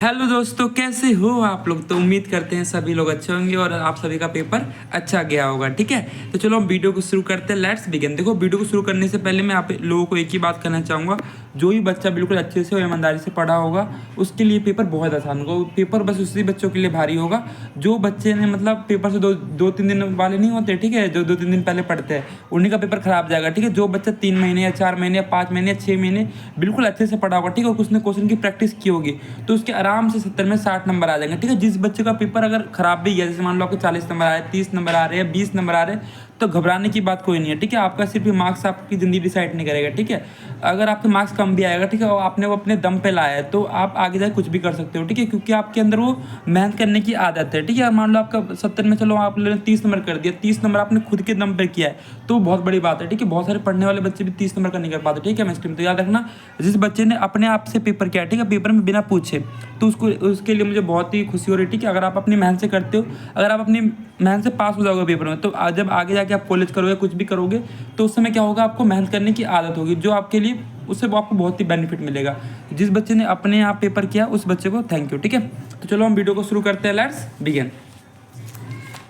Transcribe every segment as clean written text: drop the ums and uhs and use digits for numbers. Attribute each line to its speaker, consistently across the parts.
Speaker 1: Hello दोस्तों, कैसे हो आप लोग। तो उम्मीद करते हैं सभी लोग अच्छे होंगे और आप सभी का पेपर अच्छा गया होगा। ठीक है, तो चलो हम वीडियो को शुरू करते हैं। Let's begin. देखो, वीडियो को शुरू करने से पहले मैं आप लोगों को एक ही बात कहना चाहूँगा। जो भी बच्चा बिल्कुल अच्छे से और ईमानदारी से पढ़ा होगा उसके लिए पेपर बहुत आसान होगा। पेपर बस उसी बच्चों के लिए भारी होगा जो बच्चे ने मतलब पेपर से दो तीन दिन वाले नहीं होते, ठीक है, जो 2-3 दिन पहले पढ़ते हैं उन्हीं का पेपर खराब जाएगा। ठीक है, जो बच्चा 3 महीने या 4 महीने या 5 महीने या 6 महीने बिल्कुल अच्छे से पढ़ा होगा, ठीक है, उसने क्वेश्चन की प्रैक्टिस की होगी, तो उसके आराम से 70 में 60 नंबर आ जाएंगे। ठीक है, जिस बच्चे का पेपर अगर खराब भी गया, जैसे मान लो आपको 40 नंबर आ रहे हैं, 30 नंबर आ रहे हैं, 20 नंबर आ रहे हैं, तो घबराने की बात कोई नहीं है। ठीक है, आपका सिर्फ मार्क्स आपकी ज़िंदगी डिसाइड नहीं करेगा। ठीक है, अगर आपके मार्क्स कम भी आएगा, ठीक है, और आपने वो अपने दम पे लाया है, तो आप आगे जाके कुछ भी कर सकते हो। ठीक है, क्योंकि आपके अंदर वो मेहनत करने की आदत है। ठीक है, मान लो आपका 70 में, चलो आपने 30 नंबर कर दिया, 30 नंबर आपने खुद के दम पर किया है, तो बहुत बड़ी बात है। ठीक है, बहुत सारे पढ़ने वाले बच्चे भी 30 नंबर का नहीं कर पाते। ठीक है, केमिस्ट्री में तो याद रखना, जिस बच्चे ने अपने आप से पेपर किया, ठीक है, पेपर में बिना पूछे, तो उसके लिए मुझे बहुत ही खुशी हो रही है। ठीक है, अगर आप अपनी मेहनत से करते हो, अगर आप अपनी मेहनत से पास हो जाओगे पेपर में, तो जब आगे जाके आप कॉलेज करोगे, कुछ भी करोगे, तो उस समय क्या होगा, आपको मेहनत करने की आदत होगी, जो आपके लिए उससे आपको बहुत ही बेनिफिट मिलेगा। जिस बच्चे ने अपने आप पेपर किया उस बच्चे को थैंक यू। ठीक है, तो चलो हम वीडियो को शुरू करते हैं। Let's begin.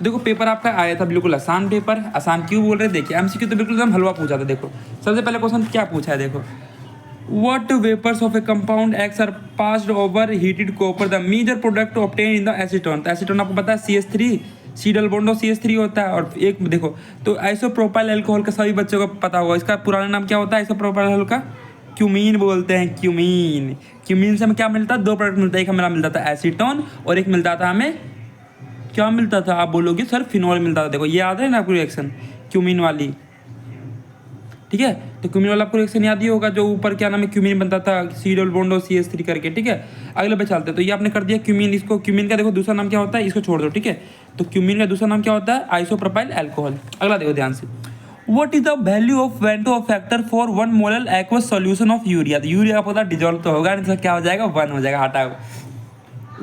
Speaker 1: देखो, पेपर आपका आया था बिल्कुल आसान पेपर। आसान क्यों बोल रहे हैं, देखिए एमसीक्यू तो बिल्कुल एकदम हलवा पूछा था। देखो, सबसे पहले क्वेश्चन क्या पूछा है, देखो, what vapors of a compound X are passed over heated copper, the major product obtained in the acetone। तो acetone आपको पता है CH3, C double bond CH3 होता है। और एक देखो, तो आइसोप्रोपाइल अल्कोहल का सभी बच्चों को पता होगा, इसका पुराना नाम क्या होता है आइसोप्रोपाइल अल्कोहल का, क्यूमीन बोलते हैं, क्यूमीन। क्यूमीन से हमें क्या मिलता है, दो प्रोडक्ट मिलता है, एक हमें मिलता था एसीटोन और एक मिलता था हमें, क्या मिलता था, आप बोलोगे सर फिनॉल मिलता था। देखो, ये याद है ना आपको रिएक्शन क्यूमीन वाली। ठीक है, तो क्यूमीन वाला आपको रिएक्शन याद ही होगा, जो ऊपर क्या नाम है क्यूमीन बनता था, सी डबल बॉन्ड और CH3 करके। ठीक है, अगले पे चलते हैं। तो ये आपने कर दिया क्यूमीन। इसको क्यूमीन का देखो दूसरा नाम क्या होता है, इसको छोड़ दो। ठीक है, तो क्यूमीन का दूसरा नाम क्या होता है, आइसोप्रोपाइल अल्कोहल। अगला देखो ध्यान से, what is the value of Vento factor for 1 molar aqueous solution of urea. तो यूरिया का पता डिजोल्व तो होगा नहीं, तो क्या हो जाएगा, 1 हो जाएगा, हटाओ।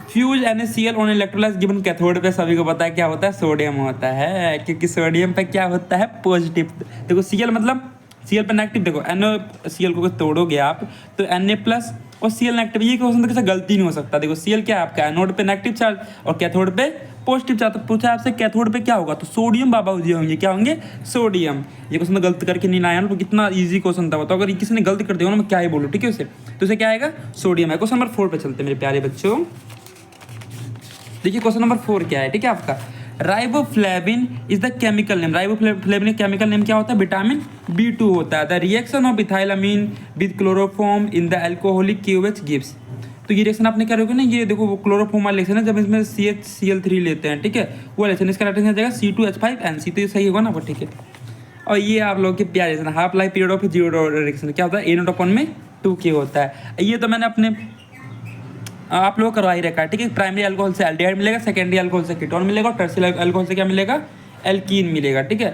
Speaker 1: Fuse NaCl on electrolysed given cathode पे सभी को पता है क्या होता है, सोडियम होता है, क्योंकि सोडियम पे क्या होता है, पॉजिटिव। देखो Cl मतलब Cl पे नेगेटिव। देखो NaCl को तोड़ोगे आप तो Na+ और Cl नेगेटिव, ये क्वेश्चन तो किसी गलती नहीं हो सकता। देखो Cl क्या है आपका, एनोड पे नेगेटिव चार्ज और कैथोड पे पॉजिटिव चार्ज। तो पूछा आपसे कैथोड पे क्या होगा, तो सोडियम बाबा जी होंगे, क्या होंगे, सोडियम। ये क्वेश्चन तो गलत करके नहीं लाया ना, तो कितना ईजी क्वेश्चन था। तो अगर किसी ने गलती कर दिया ना, मैं क्या ही बोलूँ। ठीक है, उसे तो उसे क्या आएगा, सोडियम है। क्वेश्चन नंबर 4 पे चलते हैं मेरे प्यारे बच्चों। देखिए क्वेश्चन नंबर 4 क्या है, ठीक है, आपका riboflavin is the chemical name. Riboflavin का केमिकल नेम क्या होता है, विटामिन B2 होता है। The reaction of ethylamine with chloroform in the alcoholic QH gives. तो ये रिएक्शन आपने क्या करोगे ना, ये देखो वो क्लोरोफॉर्म वाला रिएक्शन है, जब इसमें CHCl3 लेते हैं, ठीक है, वो रिएक्शन, इसका रिएक्शन आ जाएगा C2H5NC। तो ये सही होगा ना, वो ठीक है। और ये आप लोग के प्यारे half life period of zero reaction क्या होता है, A0/2K होता है। ये तो मैंने अपने आप लोग करवा ही रखा है। ठीक है, प्राइमरी अल्कोहल से एल्डिहाइड मिलेगा, सेकेंडरी अल्कोहल से कीटोन मिलेगा और टर्शियरी अल्कोहल से क्या मिलेगा, एल्कीन मिलेगा। ठीक है,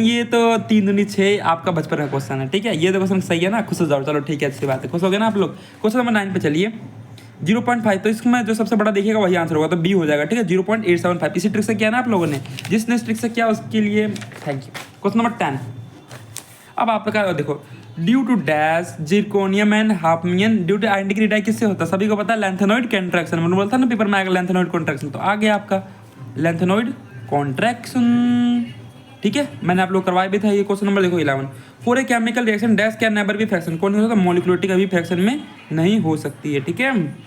Speaker 1: ये तो 3 दूनी 6 आपका बचपन का क्वेश्चन है। ठीक है, ये तो क्वेश्चन सही है ना, खुश हो जाओ। चलो ठीक है, अच्छी बात है, खुश हो गए ना आप लोग। क्वेश्चन नंबर 9 पे चलिए। 0.5, तो इसमें जो सबसे बड़ा देखिएगा वही आंसर होगा, तो B हो जाएगा। ठीक है, 0.875। इसी ट्रिक से किया ना आप लोगों ने, जिसने इस ट्रिक से किया उसके लिए थैंक यू। क्वेश्चन नंबर 10, अब आपका देखो, due to dash zirconium and hafnium, due to identity die किससे होता है, सभी को पता है, लेंथेनॉइड कॉन्ट्रैक्शन। मैंने बोला था ना पेपर में आएगा लेंथेनॉइड कॉन्ट्रैक्शन, तो आ गया आपका लेंथेनॉइड कॉन्ट्रैक्शन। ठीक है, मैंने आप लोग करवाया भी था। ये क्वेश्चन नंबर देखो 11, for a chemical reaction dash can never be fraction, कौन नहीं हो सकता, मोलिकुलरिटी कभी फ्रैक्शन में नहीं हो सकती है। ठीक है,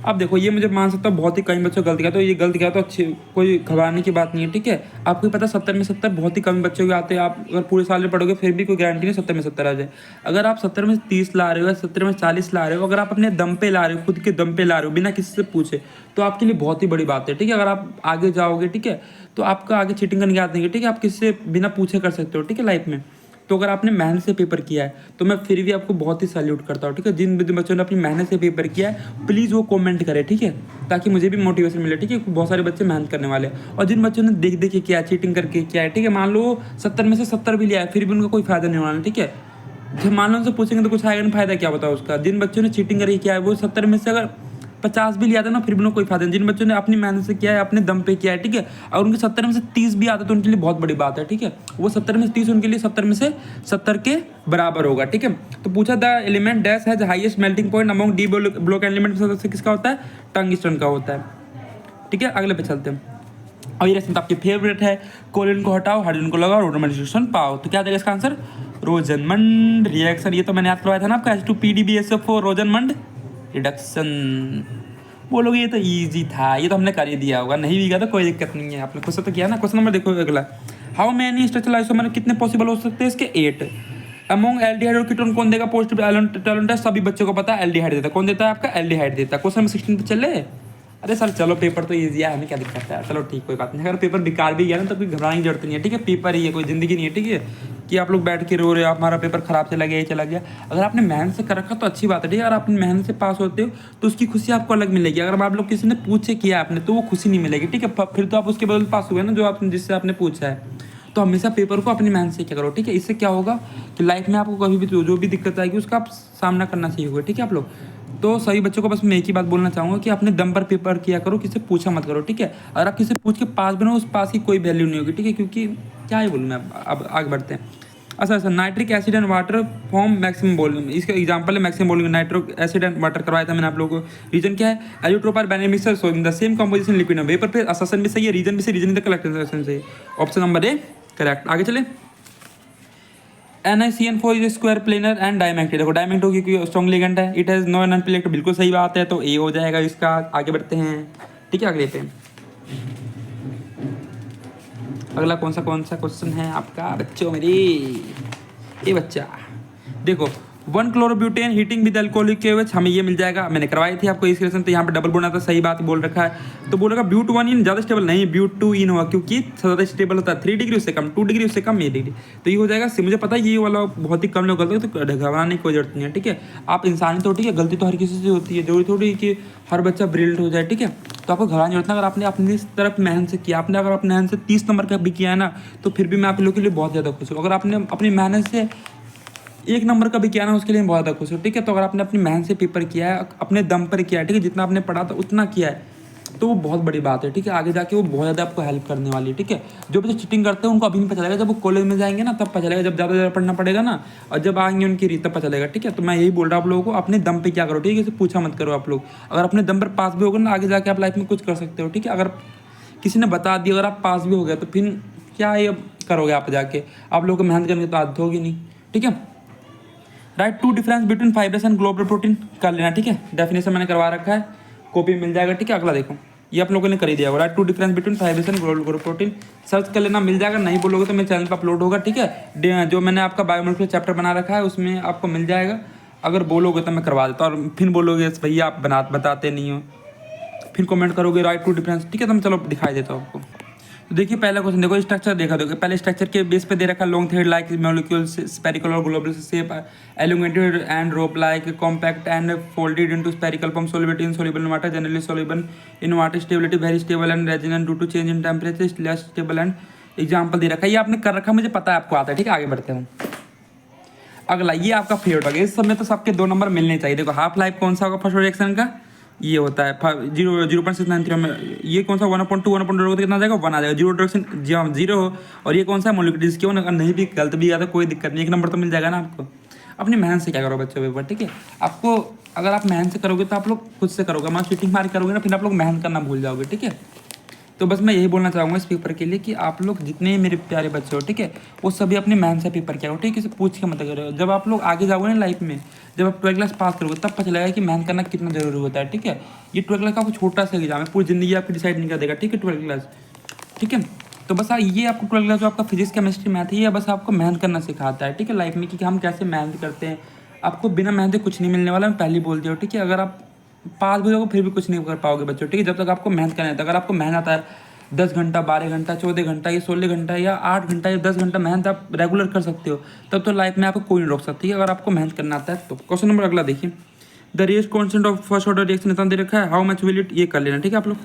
Speaker 1: अब देखो, ये मुझे मान सकता हूँ बहुत ही कई बच्चों गलती किया, तो ये गलती किया तो अच्छी, कोई घबराने की बात नहीं है। ठीक है, आपको पता 70 में 70 बहुत ही कम बच्चों के आते हैं। आप अगर पूरे साल में पढ़ोगे फिर भी कोई गारंटी नहीं 70 में 70 आ जाए। अगर आप 70 में 30 ला रहे हो, 70 में 40 ला रहे हो, अगर आप अपने दम पे ला रहे हो, खुद के दम पे ला रहे हो, बिना किसी से पूछे, तो आपके लिए बहुत ही बड़ी बात है। ठीक है, अगर आप आगे जाओगे, ठीक है, तो आपका आगे चीटिंग करने की आदत नहीं है। ठीक है, आप किसी से बिना पूछे कर सकते हो। ठीक है, लाइफ में तो अगर आपने मेहनत से पेपर किया है तो मैं फिर भी आपको बहुत ही सैल्यूट करता हूँ। ठीक है, जिन बच्चों ने अपनी मेहनत से पेपर किया है प्लीज़ वो कमेंट करें। ठीक है, ताकि मुझे भी मोटिवेशन मिले। ठीक है, बहुत सारे बच्चे मेहनत करने वाले हैं, और जिन बच्चों ने देख देख के किया, चीटिंग करके किया है, ठीक है, मान लो 70 में से 70 भी लिया है, फिर भी उनका कोई फायदा नहीं होना। ठीक है, जब मान लो उनसे पूछेंगे तो कुछ आएगा नहीं, फायदा क्या बताओ उसका। जिन बच्चों ने चीटिंग करके किया है वो 70 में से अगर 50 भी लिया था ना फिर भी उन्हें कोई फायदा नहीं। जिन बच्चों ने अपनी मेहनत से किया है, अपने दम पे किया है, ठीक है, और उनके 70 में से 30 भी आता है तो उनके लिए बहुत बड़ी बात है, ठीक है। वो 70 में से 30 उनके लिए 70 में से 70 के बराबर होगा, ठीक है। तो पूछा the element dash has highest melting point among D block element से किसका होता है, टंगस्टन का होता है, ठीक है। अगले पे चलते हैं। और ये रिएक्शन आपकी फेवरेट है, कोलिन को हटाओ, हाइड्रोजन को लगाओ, रोडोमन पाओ, तो क्या देगा इसका आंसर, रोजनमंड रिएक्शन। ये तो मैंने याद करवाया था ना आपका H2PDBSO4 रोजनमंड रिडक्शन। बोलोगे ये तो इजी था, ये तो हमने कर ही दिया होगा, नहीं भी गया तो कोई दिक्कत नहीं है, आपने खुद से तो किया ना। क्वेश्चन नंबर देखो अगला, हाउ मैनी स्ट्रक्चरल आइसोमर कितने पॉसिबल हो सकते हैं, इसके 8। अमोंग एल्डिहाइड और कीटोन कौन देगा पॉजिटिव टैलेंट है, सभी बच्चों को पता है एल्डिहाइड देता है। कौन देता है आपका, एल्डिहाइड देता है। क्वेश्चन नंबर 16 पे चले। अरे सर चलो पेपर तो ईजी है, हमें क्या दिक्कत है, चलो ठीक कोई बात नहीं। अगर पेपर बेकार भी गया ना तो कोई घबराने की जरूरत नहीं है, ठीक है। पेपर ही है, कोई जिंदगी नहीं है, ठीक है, कि आप लोग बैठ के रो रहे हो हमारा पेपर खराब चला गया, ये चला गया। अगर आपने मेहनत से कर रखा तो अच्छी बात है, ठीक है। अगर आप मेहनत से पास होते हो तो उसकी खुशी आपको अलग मिलेगी। अगर आप लोग किसी ने पूछे किया आपने तो वो खुशी नहीं मिलेगी, ठीक है। फिर तो आप उसके बदले पास हुए ना, जो आप जिससे आपने पूछा है। तो हमेशा पेपर को अपनी मेहनत से क्या करो, ठीक है। इससे क्या होगा कि लाइफ में आपको कभी भी जो भी दिक्कत आएगी उसका आप सामना करना चाहिए होगा, ठीक है आप लोग। तो सभी बच्चों को बस मैं एक ही बात बोलना चाहूँगा कि अपने दम पर पेपर किया करो, किसी से पूछा मत करो, ठीक है। अगर आप किसी पूछ के पास बनो, उस पास की कोई वैल्यू नहीं होगी, ठीक है। क्योंकि क्या ही बोलूँ मैं, अब आगे बढ़ते हैं। अच्छा, nitric acid and water form maximum volume, इसका एग्जांपल है maximum volume. Nitric acid and water करवाया था मैंने आप लोगों को। रीजन क्या है, azeotrope are benefit mixture showing the same composition liquid में वेपर पे अससन भी सही है, रीजन भी सही, रीजन इन द कलेक्शन सही। Option number A correct. आगे चले, NiCN4 is square planar and diamagnetic. देखो डायमैग्नेटिक क्योंकि स्ट्रॉन्ग लिगेंड है, it has no non plate, बिल्कुल सही बात है, तो ए हो जाएगा इसका। आगे बढ़ते हैं, ठीक है। अगले पे अगला कौन सा क्वेश्चन है आपका बच्चों मेरी, ये बच्चा देखो 1 क्लोरोब्यूटेन हीटिंग विद अल्कोहलिक केवेज, हमें ये मिल जाएगा, मैंने करवाई थी आपको इस क्वेश्चन। तो यहाँ पे डबल बोलना था, सही बात बोल रखा है। तो बोलेगा ब्यूट 1 इन ज़्यादा स्टेबल नहीं, ब्यूट 2 इन हुआ क्योंकि ज़्यादा स्टेबल होता है 3 डिग्री उससे कम, 2 डिग्री उससे कम, ये डिग्री। तो ये हो जाएगा, मुझे पता है ये वाला बहुत ही कम लोग गलती, तो घबराने की कोई जरूरत नहीं है, ठीक है। आप इंसानी तो ठीक है, गलती तो हर किसी से होती है, जरूरी थोड़ी कि हर बच्चा ब्रिलियंट हो जाए, ठीक है। तो आपको घबराने की जरूरत नहीं। अगर आपने अपनी तरफ मेहनत से किया, आपने अगर अपने मेहनत से 30 नंबर का भी किया है ना, तो फिर भी मैं आप लोगों के लिए बहुत ज़्यादा खुश हूँ। अगर आपने अपनी मेहनत से 1 नंबर का भी किया ना, उसके लिए बहुत ज़्यादा खुश हूँ, ठीक है। तो अगर आपने अपनी मेहनत से पेपर किया है, अपने दम पर किया है, ठीक है, जितना आपने पढ़ा था उतना किया है, तो वो बहुत बड़ी बात है, ठीक है। आगे जाके वो बहुत ज़्यादा आपको हेल्प करने वाली है, ठीक है। जो बच्चे चीटिंग करते हैं उनको अभी नहीं पता चलेगा, जब वो कॉलेज में जाएंगे ना तब पता चलेगा, जब ज़्यादा पढ़ना पड़ेगा ना, और जब आएंगे उनकी रीत तब पता चलेगा, ठीक है। तो मैं यही बोल रहा हूँ आप लोगों को, अपने दम पे क्या करो, ठीक है, इसे पूछा मत करो आप लोग। अगर अपने दम पर पास भी होगा ना, आगे जाके आप लाइफ में कुछ कर सकते हो, ठीक है। अगर किसी ने बता दिया, अगर आप पास भी हो गए तो फिर क्या ये करोगे आप जाके, आप लोगों को मेहनत करने की तो आदत होगी नहीं, ठीक है। Write to difference between fibrous and globular protein कर लेना, ठीक है। डेफिनेशन मैंने करवा रखा है, कॉपी मिल जाएगा, ठीक है। अगला देखो, ये आप लोगों ने कर ही दिया होगा। Write to difference between fibrous and globular protein search कर लेना, मिल जाएगा। नहीं बोलोगे तो मेरे चैनल पर अपलोड होगा, ठीक है। जो मैंने आपका बायोमोलिकुलर चैप्टर बना रखा है उसमें आपको मिल जाएगा। अगर बोलोगे तो मैं करवा देता हूँ, और फिर बोलोगे भैया आप बताते नहीं हो, फिर कमेंट करोगे राइट टू डिफरेंस, ठीक है। तो मैं चलो दिखाई देता हूँ आपको। तो देखिए पहला क्वेश्चन देखो, स्ट्रक्चर देखा देखो। पहले स्ट्रक्चर के बेस पे दे रखा long thread like molecule spherical और globular shape, elongated and rope like, compact and folded into spherical form, solubility in soluble in water, generally soluble in water, stability very stable and resistant due to change in temperature, less stable and example दे रखा है। ये आपने कर रखा, मुझे पता है आपको आता है, ठीक है। आगे बढ़ते हैं। अगला ये आपका फेवरेट हो गया, इस समय तो सबके 2 नंबर मिलने चाहिए। देखो हाफ लाइफ कौन सा होगा फर्स्ट रिएक्शन का, ये होता है 0.693 में। ये कौन सा 1/2 1/2 कितना आ जाएगा, 1 आ जाएगा। जीरो डायरेक्शन जीरो हो, और ये कौन सा मोलिक्यूल, क्यों ना नहीं भी गलत भी आता कोई दिक्कत नहीं, 1 नंबर तो मिल जाएगा ना आपको। अपनी मेहनत से क्या करो बच्चों पेपर, ठीक है। आपको अगर आप मेहनत से करोगे तो आप लोग खुद से करोगे, मैं चीटिंग मार करोगे ना फिर आप लोग मेहनत करना भूल जाओगे, ठीक है। तो बस मैं यही बोलना चाहूँगा इस पेपर के लिए कि आप लोग जितने मेरे प्यारे बच्चे हो, ठीक है, वो सभी अपनी मेहनत से पेपर किया हो, ठीक है। इसे पूछ के मत करो। जब आप लोग आगे जाओगे ना लाइफ में, जब आप 12th क्लास पास करोगे तब पता चलेगा कि मेहनत करना कितना जरूरी होता है, ठीक है। ये 12th क्लास का आपको छोटा सा एग्जाम है, पूरी जिंदगी आपकी डिसाइड नहीं कर देगा, ठीक है, 12th क्लास, ठीक है। तो बस ये आपको 12th क्लास जो आपका फिजिक्स केमिस्ट्री मैथ है, ये बस आपको मेहनत करना सिखाता है, ठीक है, लाइफ में कि हम कैसे मेहनत करते हैं। आपको बिना मेहनत कुछ नहीं मिलने वाला, मैं पहले बोल दिया, ठीक है। अगर आप पास भी होगे फिर भी कुछ नहीं कर पाओगे बच्चों, ठीक है, जब तक आपको मेहनत करना है। अगर आपको मेहनत है 10 घंटा 12 घंटा 14 घंटा या 16 घंटा या 8 घंटा या 10 घंटा मेहनत आप रेगुलर कर सकते हो, तब तो लाइफ में आपको कोई नहीं रोक सकती है, अगर आपको मेहनत करना आता है तो। क्वेश्चन नंबर अगला देखिए, the rate constant of first order reaction इतना दे रखा है, हाउ मच विल इट, ये कर लेना, ठीक है आप लोग।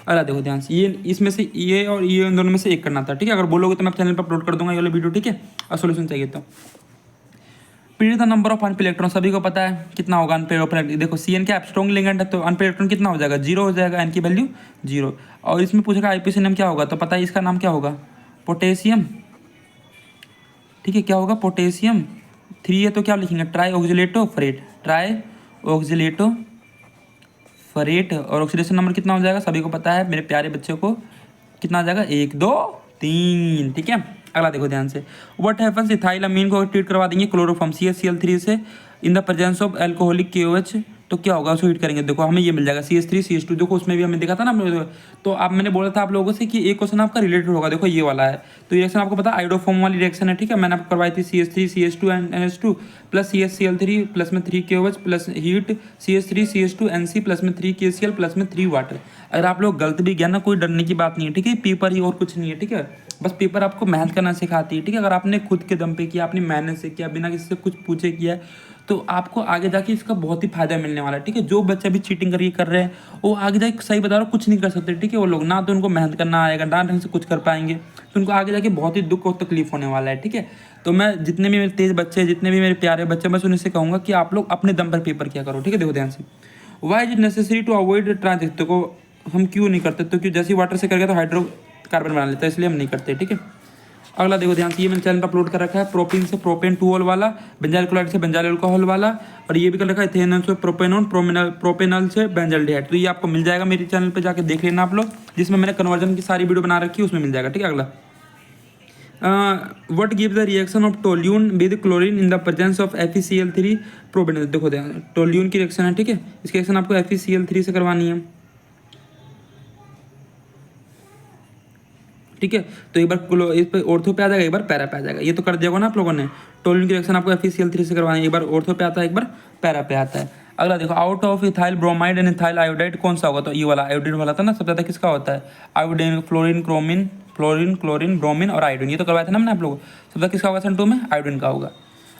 Speaker 1: अरे देखो ध्यान से, ये इसमें से ये और ये इन दोनों में से एक करना था, ठीक है। अगर बोलोगे तो मैं चैनल पर अपलोड कर दूंगा ये वाला वीडियो, ठीक है। और सोल्यूशन चाहिए तो speed the number of unpaired electron, सभी को पता है कितना होगा अनपेड इलेक्ट्रॉन। देखो CN क्या स्ट्रॉन्ग लिगेंड है तो अनपेड इलेक्ट्रॉन कितना हो जाएगा, 0 हो जाएगा, N की वैल्यू 0। और इसमें पूछेगा आईपीसी नेम क्या होगा, तो पता है इसका नाम क्या होगा, पोटेशियम। ठीक है, क्या होगा, पोटेशियम। 3 है तो क्या लिखेंगे, ट्राई ऑक्सीलेटो फरेट, ट्राई ऑक्सीलेटो फरेट। और ऑक्सीडेशन नंबर कितना हो जाएगा, सभी को पता है मेरे प्यारे बच्चों को, कितना आ जाएगा, 1 2 3। ठीक है, अगला देखो ध्यान से। व्हाट हैपेंस, इथाइल अमीन को ट्रीट करवा देंगे क्लोरोफॉर्म CH-Cl3 से in the presence of alcoholic KOH, तो क्या होगा, उसको हीट करेंगे। देखो हमें ये मिल जाएगा CH3CH2, देखो उसमें भी हमें देखा था ना। तो आप मैंने बोला था आप लोगों से कि एक क्वेश्चन आपका रिलेटेड होगा, देखो ये वाला है। तो रिएक्शन आपको पता है आइडोफॉर्म वाली रिएक्शन है। ठीक है, मैंने आपको करवाई थी CH3CH2 NH2 plus CH-Cl3 plus में 3 KOH plus heat CH3CH2 NC plus में 3 KCl प्लस में 3 वाटर। अगर आप लोग गलत भी गया ना, कोई डरने की बात नहीं है। ठीक है, पेपर ही और कुछ नहीं है। ठीक है, बस पेपर आपको मेहनत करना सिखाती है। ठीक है, अगर आपने खुद के दम पे किया, अपनी मेहनत से किया, बिना किसी से कुछ पूछे किया, तो आपको आगे जाके इसका बहुत ही फायदा मिलने वाला है। ठीक है, जो बच्चे भी चीटिंग करके कर रहे हैं वो आगे जाके, सही बता रहा हूँ, कुछ नहीं कर सकते। ठीक है, वो लोग ना तो उनको मेहनत करना आएगा, ना ढंग से कुछ कर पाएंगे, तो उनको आगे जाके बहुत ही दुख और तकलीफ होने वाला है। ठीक है, तो मैं जितने भी मेरे तेज बच्चे, जितने भी मेरे प्यारे बच्चे, बस उनसे कहूँगा कि आप लोग अपने दम पर पेपर किया करो। ठीक है, देखो ध्यान से। Why is it necessary to avoid transit, को हम क्यों नहीं करते, तो क्यों जैसे वाटर से करके तो हाइड्रोकार्बन बना लेता है, इसलिए हम नहीं करते। ठीक है, अगला देखो ध्यान से। ये मैंने चैनल पर अपलोड कर रखा है, प्रोपीन से प्रोपेन 2 वाला, बेंजाइल क्लोराइड से बेंजाइल अल्कोहल वाला, और ये भी कर रखा है इथेनॉल से प्रोपेनॉन, प्रोपेनॉल से बेंजाल्डिहाइड। तो ये आपको मिल जाएगा मेरे चैनल पे, जाके देख लेना आप लोग, जिसमें मैंने कन्वर्जन की सारी वीडियो बना रखी है, उसमें मिल जाएगा। ठीक है, अगला what give the reaction of toluene with chlorine in the presence of FeCl3 propanol. देखो ध्यान, टोल्यून की रिएक्शन है। ठीक है, इसकी रिएक्शन आपको FeCl3 से करवानी है। ठीक है, तो एक बार इस पर ऑर्थो पे आ जाएगा, एक बार पैरा पे आ जाएगा। ये तो कर दिया ना आप लोगों ने। टोल्यून की रिएक्शन आपको FeCl3 से करवानी है, एक बार ऑर्थो पे आता है, एक बार पैरा पे आता है। अगला देखो, out of ethyl bromide and ethyl iodide कौन सा होगा, तो ये वाला आयोडीन वाला था ना, सबसे ज्यादा किसका होता है, आयोडीन, फ्लोरीन, क्रोमिन, क्लोरीन, ब्रोमीन और आयोडीन। ये तो करवाया था ना मैंने आप लोगों को। सबसे ज्यादा किसका होगा सेशन 2 में, आयोडीन का होगा।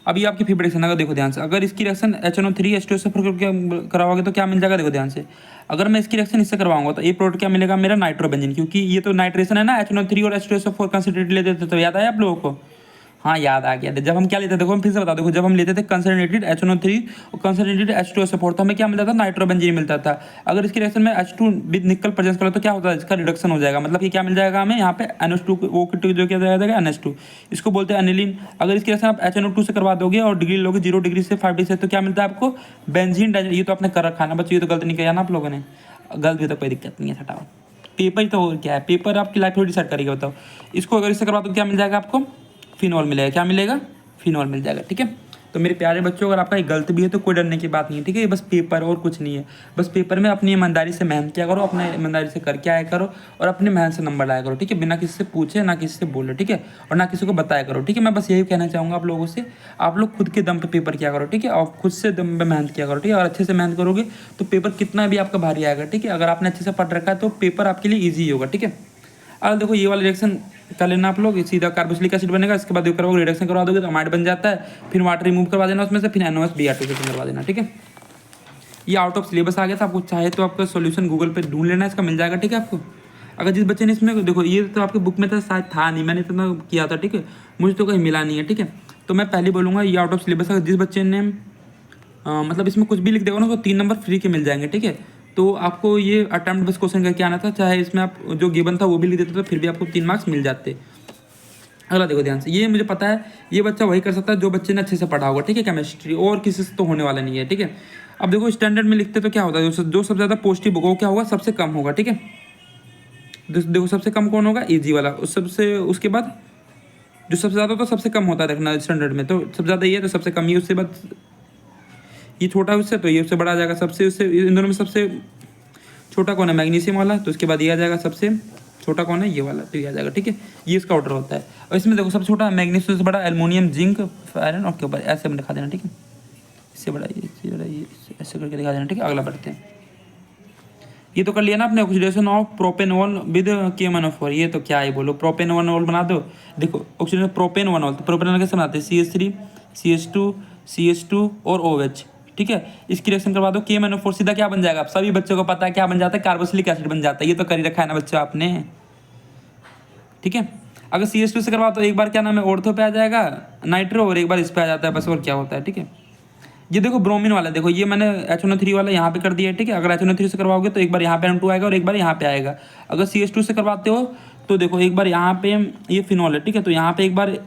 Speaker 1: अब ये आपकी फेवरेट रिएक्शन, अगर देखो ध्यान से, अगर इसकी रिएक्शन HNO3 H2 से करवाओगे तो क्या मिल जाएगा, देखो ध्यान से। अगर मैं इसकी रिएक्शन इससे करवाऊंगा तो ये प्रोडक्ट क्या मिलेगा मेरा, नाइट्रोबेंजीन, क्योंकि ये तो नाइट्रेशन है ना, HNO3 और H2SO4 कंसंट्रेट लेते थे, तो याद आया आप लोगों को, हाँ याद आ गया। जब हम क्या लेते थे, देखो हम फिर से बता दो, जब हम लेते थे कंसंट्रेटेड HNO3 और कंसंट्रेटेड H2SO4, तो हमें क्या मिलता था, नाइट्रोबेंजीन मिलता था। अगर इसकी रिएक्शन में H2 विद निकल प्रेजेंस करो तो क्या होता है, इसका रिडक्शन हो जाएगा। मतलब कि क्या मिल जाएगा हमें यहाँ पे NH2 जो क्या जाएगा NH2, इसको बोलते हैं एनिलीन। अगर इसकी रिएक्शन आप HNO2 से करवा दोगे और डिग्री लोगे 0 डिग्री से 5 डिग्री से, तो क्या मिलता है आपको, बेंजीन। ये तो आपने कर रखा ना बच्चों, ये तो गलत नहीं किया ना आप लोगों ने, गलत भी तो कोई दिक्कत नहीं है, हटाओ। पेपर ही तो क्या है, पेपर आपकी लाइफ थोड़ी डिसाइड करेगा, बताओ। इसको अगर इससे करवा दो क्या मिल जाएगा आपको, फिनॉल मिलेगा। क्या मिलेगा, फिनॉल मिल जाएगा। ठीक है, तो मेरे प्यारे बच्चों, अगर आपका गलत भी है तो कोई डरने की बात नहीं है। ठीक है, बस पेपर और कुछ नहीं है। बस पेपर में अपनी ईमानदारी से मेहनत किया करो, अपने ईमानदारी से करके आया करो, और अपनी मेहनत से नंबर लाया करो। ठीक है, बिना किसी से पूछे, ना किसी से बोले। ठीक है, और ना किसी को बताया करो। ठीक है, मैं बस यही कहना चाहूँगा आप लोगों से, आप लोग खुद के दम पे पेपर किया करो। ठीक है, और खुद से दम पे मेहनत किया करो। ठीक है, और अच्छे से मेहनत करोगे तो पेपर कितना भी आपका भारी आएगा। ठीक है, अगर आपने अच्छे से पढ़ रखा है तो पेपर आपके लिए ईजी होगा। ठीक है, अब देखो ये वाला रिएक्शन कर लेना आप लोग, सीधा कार्बोक्सिलिक एसिड बनेगा। इसके बाद करोगे रिडक्शन करवा दोगे तो अमाइड बन जाता है, फिर वाटर रिमूव करवा देना उसमें से, फिर NOS Br2 करवा देना। ठीक है, ये आउट ऑफ सिलेबस आ गया था। आपको चाहे तो आपका सॉल्यूशन गूगल पे ढूंढ लेना, इसका मिल जाएगा। ठीक है, आपको अगर जिस बच्चे ने इसमें, देखो ये तो आपके बुक में था, शायद था नहीं, मैंने इतना किया था। ठीक है, मुझे तो कहीं मिला नहीं है। ठीक है, तो मैं पहले बोलूँगा ये आउट ऑफ सिलेबस है। जिस बच्चे ने मतलब इसमें कुछ भी लिख देगा ना, तो 3 नंबर फ्री के मिल जाएंगे। ठीक है, तो आपको ये अटेम्प्ट बस क्वेश्चन करके आना था, चाहे इसमें आप जो गिवन था वो भी लिख देते तो फिर भी आपको 3 मार्क्स मिल जाते। अगला देखो ध्यान से, ये मुझे पता है ये बच्चा वही कर सकता है जो बच्चे ने अच्छे से पढ़ा होगा। ठीक है, केमिस्ट्री, और किसी से तो होने वाला नहीं है। ठीक है, अब देखो स्टैंडर्ड में लिखते तो क्या होता है, जो सबसे ज़्यादा पॉजिटिव होगा वो क्या होगा, सबसे कम होगा। ठीक है, देखो सबसे कम कौन होगा, ईजी वाला। उसके बाद जो सबसे ज़्यादा तो सबसे कम होता है, देखना स्टैंडर्ड में तो सबसे ज़्यादा ये है तो सबसे कम ही, उससे बाद ये छोटा उससे तो ये उससे बड़ा आ जाएगा। सबसे उससे इन दोनों में सबसे छोटा कौन है, मैग्नीशियम वाला, तो उसके बाद ये आ जाएगा। सबसे छोटा कौन है, ये वाला, तो ये आ जाएगा। ठीक है, ये इसका ऑर्डर होता है। और इसमें देखो सबसे छोटा मैग्नीशियम से बड़ा एल्युमिनियम, जिंक, आयरन, और के ऊपर ऐसे में दिखा देना। ठीक है, इससे बड़ा ये ऐसे करके दिखा देना। ठीक है, अगला बढ़ते हैं। ये तो कर लिया ना आपने, oxidation of propanol with KMnO4। ये तो क्या है, बोलो प्रोपेनॉल बना दो। देखो ऑक्सीडेशन प्रोपेनॉल, तो प्रोपेनॉल कैसे बनाते हैं, CH3 CH2 और OH। ठीक है, इसकी रिएक्शन करवा दो KMnO4, सीधा क्या बन जाएगा, आप सभी बच्चों को पता है क्या बन जाता है, कार्बोक्सिलिक एसिड बन जाता है। ये तो कर ही रखा है ना बच्चों आपने। ठीक है, अगर CS2 से करवाओ तो एक बार क्या नाम है ऑर्थो पे आ जाएगा नाइट्रो, और एक बार इस पे आ जाता है बस, और क्या होता है, ठीक है। ये देखो ब्रोमीन वाला, देखो ये मैंने HNO3 वाला यहाँ पे कर दिया है, ठीक है। अगर HNO3 से करवाओगे तो एक बार यहाँ पे N2 आएगा और एक बार यहाँ पे आएगा। अगर CS2 से करवाते हो तो देखो एक बार यहाँ पे ये फिनॉल है, ठीक है, तो यहाँ पे एक बार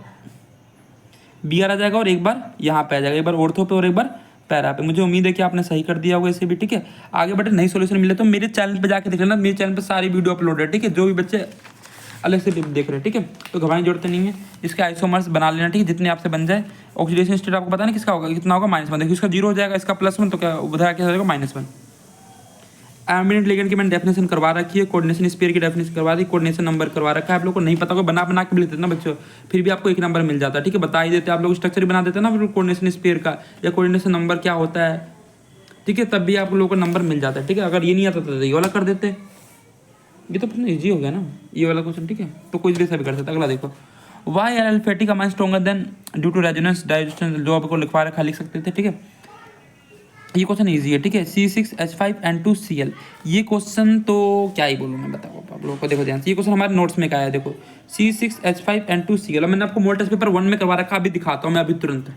Speaker 1: Br आ जाएगा और एक बार यहाँ पे आ जाएगा, एक बार ऑर्थो पे और एक बार पैरा पे। मुझे उम्मीद है कि आपने सही कर दिया होगा इसे भी, ठीक है। आगे बढ़े, नई सोल्यूशन मिले तो मेरे चैनल पे जाके देख लेना, मेरे चैनल पे सारी वीडियो अपलोड है, ठीक है, जो भी बच्चे अलग से देख रहे हैं, ठीक है। तो घबराने की जरूरत नहीं है, इसके आइसोमर्स बना लेना, ठीक है, जितने आपसे बन जाए। ऑक्सीडेशन स्टेट आपको पता नहीं किसका होगा, कितना होगा -1, देखिए इसका 0 हो जाएगा, इसका +1, तो क्या बताया क्या हो जाएगा -1। एम्बिडेंट लिगेंड की मैंने डेफिनेशन करवा रखी है, कोऑर्डिनेशन स्फीयर की डेफिनेशन करवा दी, कोऑर्डिनेशन नंबर करवा रखा है। आप लोग को नहीं पता होगा, बना के भी लेते ना बच्चों, फिर भी आपको 1 नंबर मिल जाता है, ठीक है। बता ही देते आप लोग, स्ट्रक्चर बना देते ना फिर कोऑर्डिनेशन स्फीयर का या कोऑर्डिनेशन नंबर क्या होता है, ठीक है, तब भी आप लोगों को नंबर मिल जाता है, ठीक है। अगर ये नहीं आता तो ये वाला कर देते, ये तो ईजी हो गया ना ये वाला क्वेश्चन, ठीक है। तो कोई भी भी कर सकता है। अगला देखो, why are aliphatic amine stronger than due to resonance digestion, जो आपको लिखवा रखा लिख सकते थे, ठीक है। ये क्वेश्चन इजी है, ठीक है। C6H5N2Cl, ये क्वेश्चन तो क्या ही बोलूँ मैं, बताओ आप लोगों को। देखो ध्यान से, ये क्वेश्चन हमारे नोट्स में का है, देखो C6H5N2Cl, और मैंने आपको मॉडल टेस्ट पेपर 1 में करवा रखा, अभी दिखाता हूँ मैं अभी तुरंत।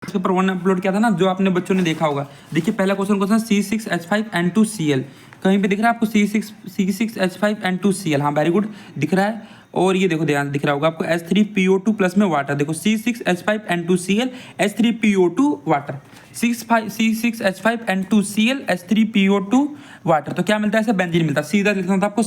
Speaker 1: पेपर 1 अपलोड किया था ना, जो आपने बच्चों ने देखा होगा। देखिए पहला क्वेश्चन C6H5N2Cl, कहीं पे दिख रहा है आपको C6H5N2Cl, हाँ वेरी गुड दिख रहा है। और ये देखो ध्यान दिख रहा होगा आपको H3PO2 प्लस में वाटर, देखो C6H5N2Cl H3PO2 water, C6H5N2Cl H3PO2 water, तो क्या मिलता है, ऐसे बेंजीन मिलता है। सीधा लिखना था आपको